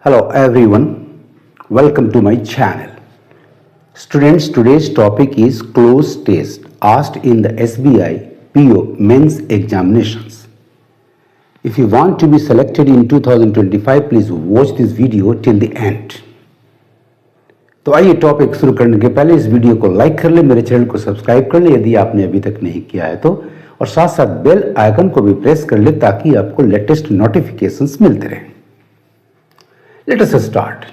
Hello everyone, welcome to my channel. Students, today's topic is close test asked in the SBI PO Men's Examinations. If you want to be selected in 2025, please watch this video till the end. तो आइए topic शुरू करने के पहले इस video को like कर ले, मेरे चैनल को सब्सक्राइब कर ले यदि आपने अभी तक नहीं किया है तो, और साथ साथ बेल आइकन को भी प्रेस कर ले ताकि आपको लेटेस्ट नोटिफिकेशंस मिलते रहें. Let us start.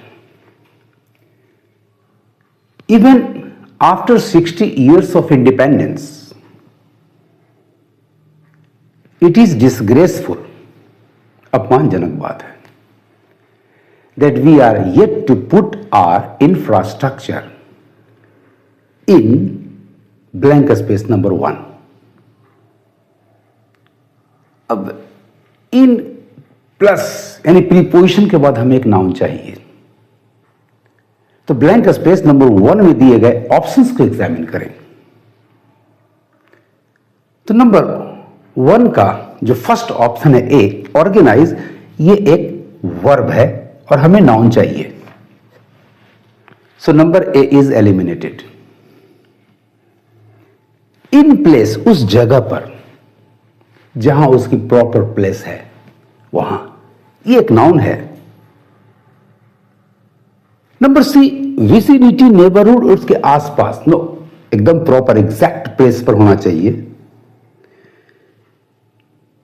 Even after 60 years of independence, it is disgraceful, अपमानजनक बात है, that we are yet to put our infrastructure in blank space number 1. अब in प्लस यानी प्रीपोजिशन के बाद हमें एक नाउन चाहिए, तो ब्लैंक स्पेस नंबर 1 में दिए गए ऑप्शंस को एग्जामिन करें. तो नंबर 1 का जो फर्स्ट ऑप्शन है ए, ऑर्गेनाइज, ये एक वर्ब है और हमें नाउन चाहिए. So number A is eliminated. In place, उस जगह पर जहां उसकी प्रॉपर प्लेस है वहां, ये एक नाउन है. नंबर सी, विसिनिटी, नेबरहुड, उसके आसपास, नो, एकदम प्रॉपर एग्जैक्ट प्लेस पर होना चाहिए.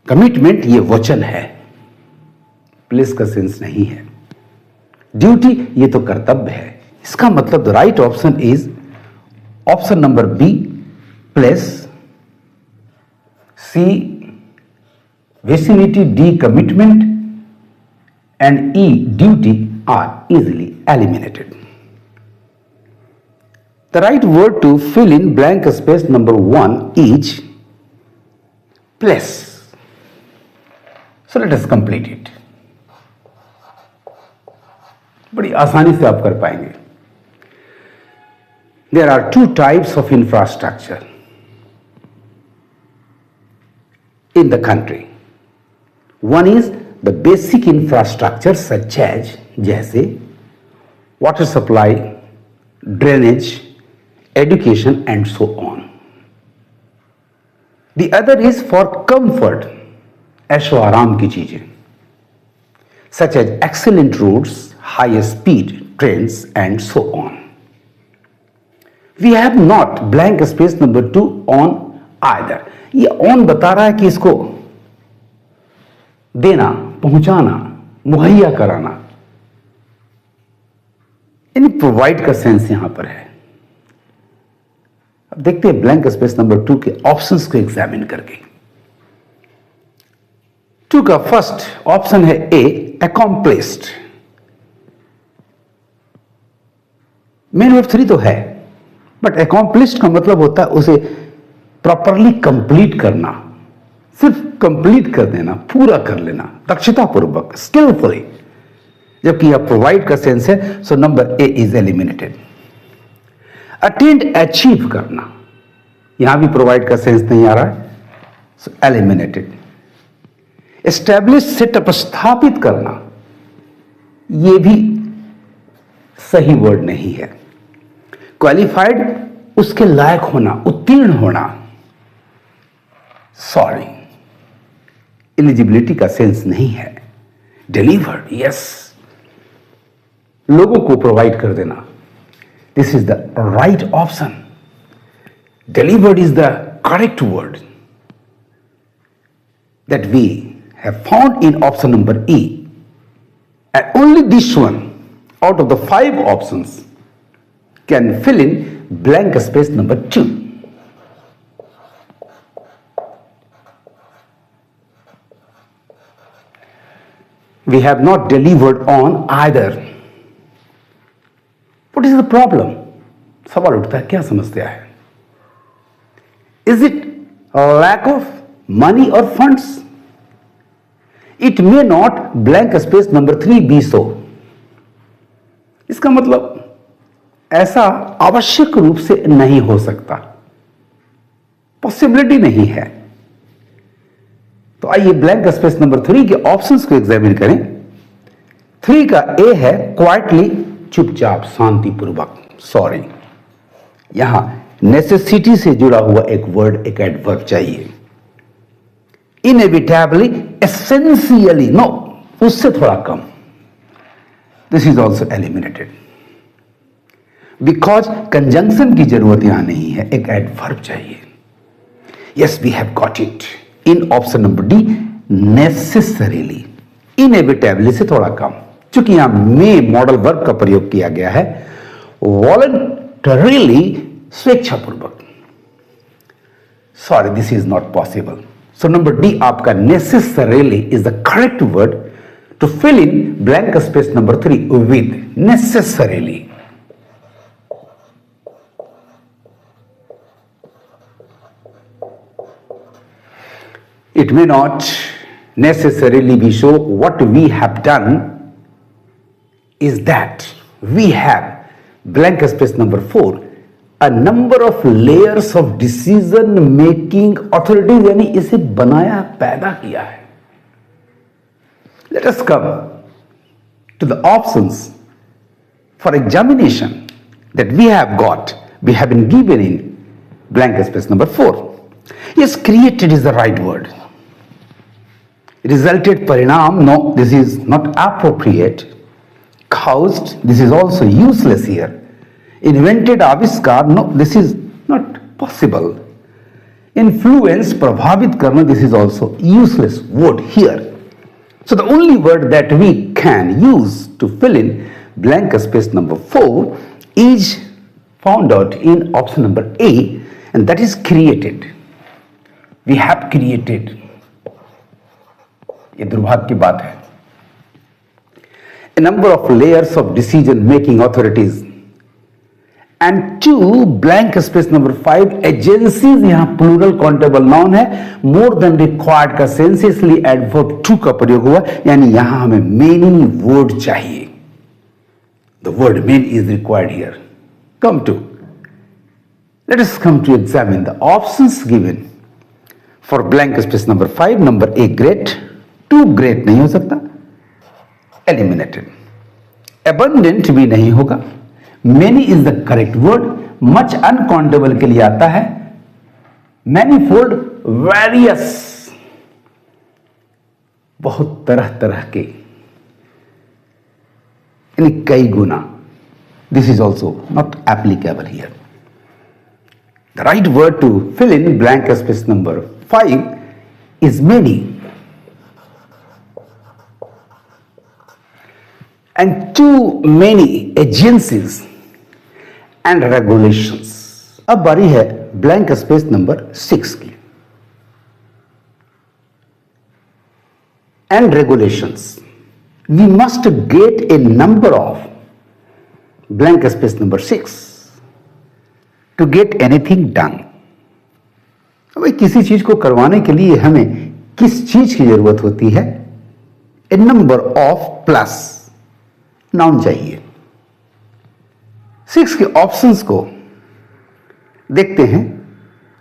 कमिटमेंट, ये वचन है, प्लेस का सेंस नहीं है. ड्यूटी, ये तो कर्तव्य है. इसका मतलब the right option is option number B, place, C vicinity, D commitment, and E duty are easily eliminated. The right word to fill in blank space number 1 is place. So let us complete it. बड़ी आसानी से आप कर पाएंगे. There are two types of infrastructure in the country. One is the basic infrastructure such as जैसे water supply, drainage, education and so on. The other is for comfort, ऐशो आराम की चीजें such as excellent roads, high speed trains and so on. We have not blank space number 2 on either. ये on बता रहा है कि इसको देना, पहुंचाना, मुहैया कराना, यानी प्रोवाइड का सेंस यहां पर है. अब देखते हैं ब्लैंक स्पेस नंबर 2 के ऑप्शंस को एग्जामिन करके. 2 का फर्स्ट ऑप्शन है ए, अकॉम्प्लिश्ड. मेन वर्ब 3 तो है, बट अकॉम्प्लिश्ड का मतलब होता है उसे प्रॉपरली कंप्लीट करना, सिर्फ कंप्लीट कर देना, पूरा कर लेना, दक्षतापूर्वक, स्किलफुली. जबकि यह प्रोवाइड का सेंस है, so number A is eliminated. Attend, achieve करना, यहां भी प्रोवाइड का सेंस नहीं आ रहा है, सो एलिमिनेटेड. एस्टैब्लिश, सेटअप, स्थापित करना, यह भी सही वर्ड नहीं है. क्वालिफाइड, उसके लायक होना, उत्तीर्ण होना, सॉरी, एलिजिबिलिटी का सेंस नहीं है. डिलीवर्ड, यस, लोगों को प्रोवाइड कर देना, this is the right option. Delivered is the correct word that we have found in option number E, and only this one out of the 5 options can fill in blank space number 2. We have not delivered on either. What is the problem? सवाल उठता है, क्या समस्या है? Is it a lack of money or funds? It may not blank space number 3 be so. इसका मतलब ऐसा आवश्यक रूप से नहीं हो सकता, पॉसिबिलिटी नहीं है. तो आइए ब्लैंक स्पेस नंबर 3 के ऑप्शंस को एग्जामिन करें. 3 का ए है क्वाइटली, चुपचाप, शांतिपूर्वक। सॉरी, यहां नेसेसिटी से जुड़ा हुआ एक वर्ड, एक एडवर्ब चाहिए। इनएविटेबली, एसेंशियली, नो, उससे थोड़ा कम। This is also eliminated because conjunction की जरूरत यहां नहीं है, एक एडवर्ब चाहिए। Yes, we have got it in option number D, necessarily. Inevitably से थोड़ा कम, चूंकि यहां में मॉडल वर्ब का प्रयोग किया गया है। वॉलंटरीली, स्वेच्छापूर्वक। Sorry, this is not possible. So number D आपका necessarily is the correct word to fill in blank space number 3 with necessarily. It may not necessarily be so. What we have done is that we have blank space number 4 a number of layers of decision making authorities, यानी इसे बनाया, पैदा किया है। Let us come to the options for examination that we have got, we have been given in blank space number 4. Yes, created is the right word. Resulted, parinam, no, this is not appropriate. Caused, this is also useless here. Invented, aviskar, no, this is not possible. Influence, prabhavit karna, this is also useless word here. So the only word that we can use to fill in blank space number 4 is found out in option number A, and that is created. We have created. ये दुर्भाग्य की बात है। A number of layers of decision making authorities and 2 blank space number 5 agencies, यहां plural countable noun है, more than required का sense, इसलिए adverb to का प्रयोग हुआ, यानी यहां हमें मेनी वर्ड चाहिए। The word main is required here. Let us come to examine the options given for blank space number 5. Number A, great. 2 great नहीं हो सकता, eliminated. Abundant भी नहीं होगा। Many is the correct word. Much uncountable के लिए आता है। Manifold, various, बहुत तरह तरह के, यानी कई गुना। This is also not applicable here. The right word to fill in blank space number 5 is many. And too many agencies and regulations. अब बारी है ब्लैंक स्पेस नंबर 6 की। And regulations. We must get a number of blank space number 6 to get anything done. अब किसी चीज को करवाने के लिए हमें किस चीज की जरूरत होती है? A number of plus noun चाहिए। 6 के ऑप्शंस को देखते हैं।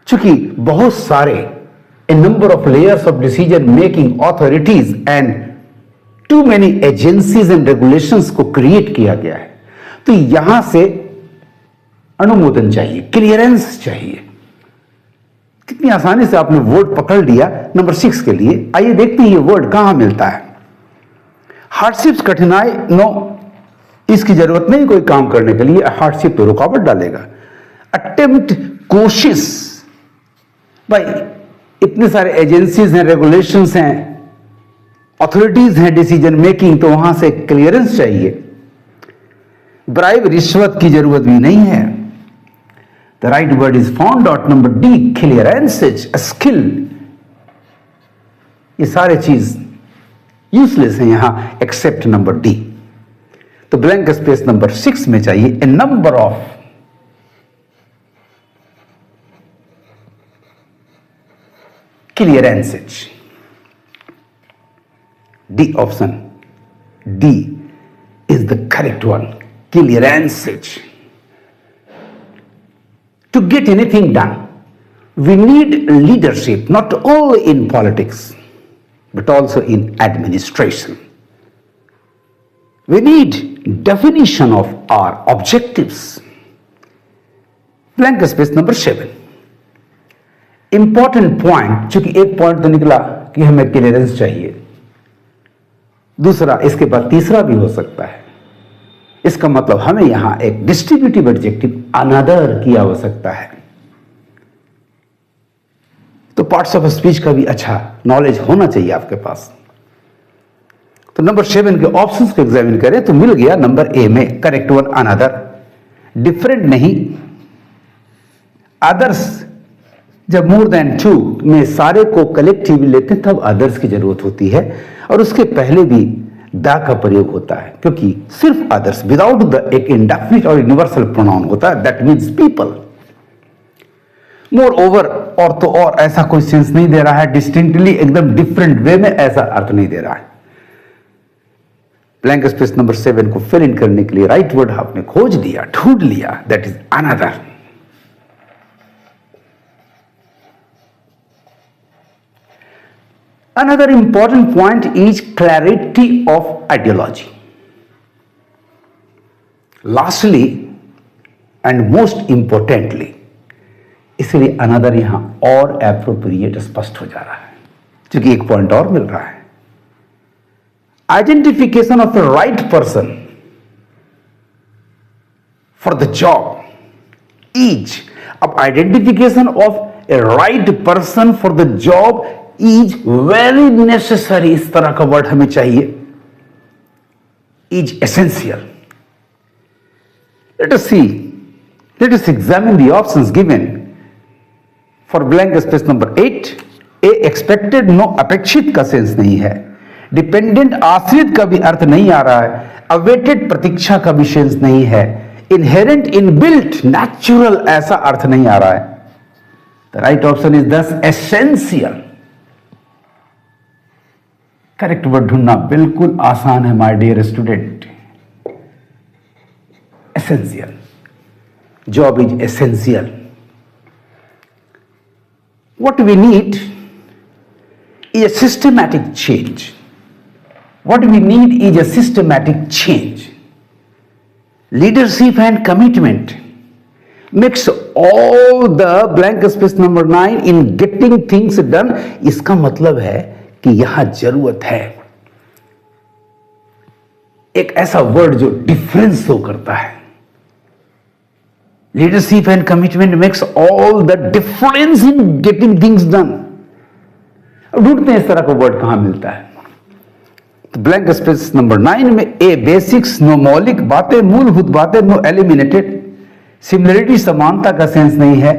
चूंकि बहुत सारे a number of layers of decision making authorities and too many agencies and regulations को क्रिएट किया गया है, तो यहां से अनुमोदन चाहिए, क्लियरेंस चाहिए। कितनी आसानी से आपने वर्ड पकड़ लिया नंबर 6 के लिए। आइए देखते हैं ये वर्ड कहां मिलता है। हार्डशिप्स, कठिनाई, नो, इसकी जरूरत नहीं कोई काम करने के लिए। हार्डशिप तो रुकावट डालेगा। अटेम्प्ट, कोशिश, भाई इतने सारे एजेंसीज हैं, रेगुलेशंस हैं, अथॉरिटीज हैं डिसीजन मेकिंग, तो वहां से क्लियरेंस चाहिए। ब्राइब, रिश्वत की जरूरत भी नहीं है। The right word is found out number D, clearance, skill. ये सारे चीज यूजलेस हैं यहां एक्सेप्ट नंबर डी। तो ब्लैंक स्पेस नंबर 6 में चाहिए a number of clearances. D option, D is the correct one, clearances. To get anything done we need leadership, not only in politics but also in administration. We need definition of our objectives. Blank space number 7. Important point, चूंकि एक point तो निकला कि हमें clearance चाहिए, दूसरा इसके बाद तीसरा भी हो सकता है। इसका मतलब हमें यहां एक डिस्ट्रीब्यूटिव एडजेक्टिव अनदर की आवश्यकता है। तो पार्ट्स ऑफ स्पीच का भी अच्छा नॉलेज होना चाहिए आपके पास। तो नंबर 7 के ऑप्शंस को एग्जामिन करें तो मिल गया नंबर ए में करेक्ट वन अनदर। डिफरेंट नहीं, अदर्स जब मोर देन 2 में सारे को कलेक्टिव लेते हैं तब अदर्स की जरूरत होती है, और उसके पहले भी द का प्रयोग होता है, क्योंकि सिर्फ अदर्स विदाउट द एक इंडेफिनिट और यूनिवर्सल प्रोनाउन होता है, that means people. More over और तो और ऐसा कोई सेंस नहीं दे रहा है, डिस्टिंक्टली एकदम डिफरेंट वे में ऐसा अर्थ नहीं दे रहा है। ब्लैंक स्पेस नंबर 7 को फिल इन करने के लिए राइट वर्ड आपने खोज लिया, ढूंढ लिया, that is another. Another important point is clarity of ideology. Lastly and most importantly, इसलिए another यहां और appropriate स्पष्ट हो जा रहा है, क्योंकि एक पॉइंट और मिल रहा है। Identification of the right person for the job is, अब identification of a right person for the job is very necessary, इस तरह का वर्ड हमें चाहिए, is essential. Let us examine the options given for blank space number 8. A expected, no अपेक्षित का sense नहीं है। डिपेंडेंट आश्रित का भी अर्थ नहीं आ रहा है। अवेटेड प्रतीक्षा का भी सेंस नहीं है। इनहेरेंट, इनबिल्ट, नेचुरल ऐसा अर्थ नहीं आ रहा है। The right option is this essential. Correct word ढूंढना बिल्कुल आसान है my dear student. Essential, job is essential. What we need is a systematic change. What we need is a systematic change. Leadership and commitment makes all the blank space number 9 in getting things done. इसका मतलब है कि यहां जरूरत है एक ऐसा word जो डिफरेंस शो करता है। Leadership and commitment makes all the difference in getting things done. अब ढूंढते हैं इस तरह का वर्ड कहां मिलता है। तो ब्लैंक स्पेस नंबर 9 में ए बेसिक्स, नो मौलिक बातें, मूलभूत बातें, नो एलिमिनेटेड। सिमिलरिटी, समानता का सेंस नहीं है।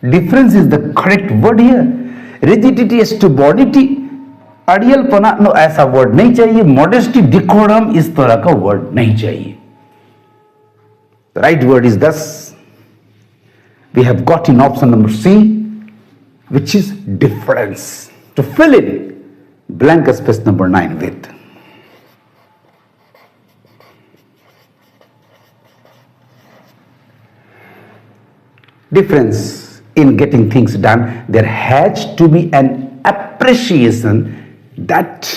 Difference is the correct word here. Rigidity, stupidity, अड़ियलपना, नो ऐसा वर्ड नहीं चाहिए। मॉडेस्टी, डिकोरम, इस तरह का वर्ड नहीं चाहिए। राइट वर्ड इज दस we have got in option number C, which is difference, to fill in blank space number 9 with. Difference in getting things done. There has to be an appreciation that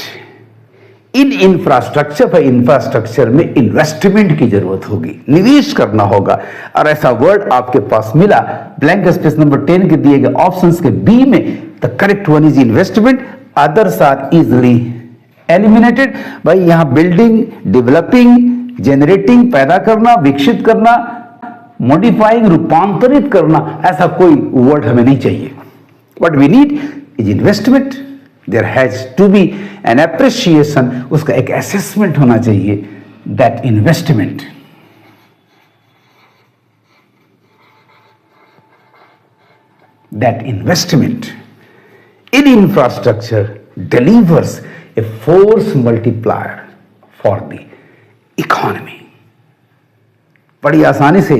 in infrastructure पर, infrastructure में investment की जरूरत होगी, निवेश करना होगा, और ऐसा वर्ड आपके पास मिला ब्लैंक स्पेस नंबर 10 के दिए गए ऑप्शंस के बी में। The correct one is investment, others are easily eliminated. भाई यहां बिल्डिंग, डेवलपिंग, जनरेटिंग, पैदा करना, विकसित करना, मॉडिफाइंग, रूपांतरित करना, ऐसा कोई वर्ड हमें नहीं चाहिए। What we need is investment. There has to be an appreciation, उसका एक assessment होना चाहिए, that investment. That investment in infrastructure delivers a force multiplier for the economy. बड़ी आसानी से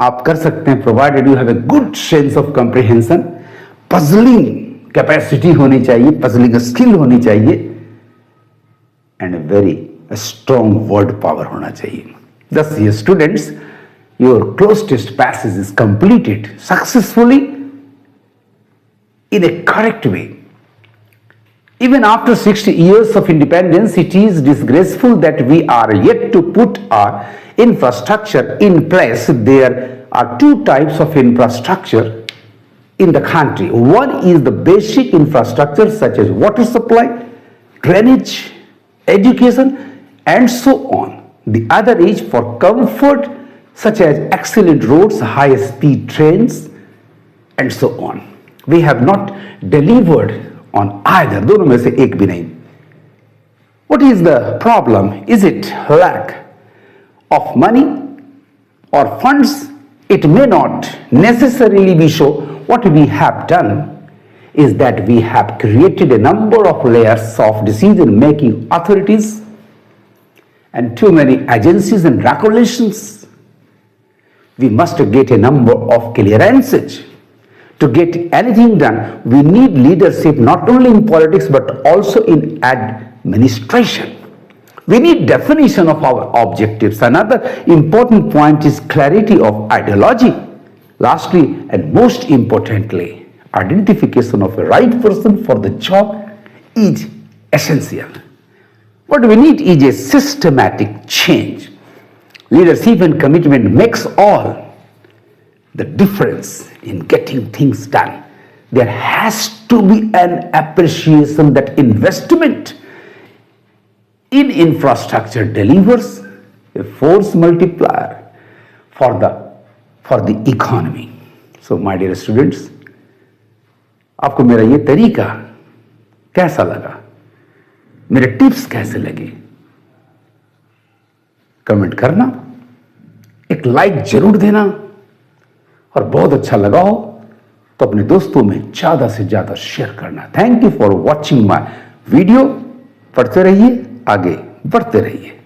आप कर सकते हैं, provided you have a good sense of comprehension, puzzling capacity होनी चाहिए, पजलिंग स्किल होनी चाहिए, and very strong word power होना चाहिए। Thus, dear students, your close test passage is completed successfully in a correct way. Even after 60 years of independence, it is disgraceful that we are yet to put our infrastructure in place. There are two types of infrastructure in the country. One is the basic infrastructure such as water supply, drainage, education, and so on. The other is for comfort such as excellent roads, high-speed trains, and so on. We have not delivered on either. दोनों में से एक भी नहीं. What is the problem? Is it lack of money or funds? It may not necessarily be so. What we have done is that we have created a number of layers of decision-making authorities and too many agencies and regulations. We must get a number of clearances. To get anything done, we need leadership not only in politics but also in administration. We need definition of our objectives. Another important point is clarity of ideology. Lastly, and most importantly, identification of a right person for the job is essential. What we need is a systematic change. Leadership and commitment makes all the difference in getting things done. There has to be an appreciation that investment in infrastructure delivers a force multiplier for the economy. So my dear students, आपको मेरा ये तरीका कैसा लगा, मेरे tips कैसे लगे, comment करना, एक लाइक जरूर देना, और बहुत अच्छा लगा हो तो अपने दोस्तों में ज्यादा से ज्यादा शेयर करना. Thank you for watching my video. पढ़ते रहिए, आगे बढ़ते रहिए.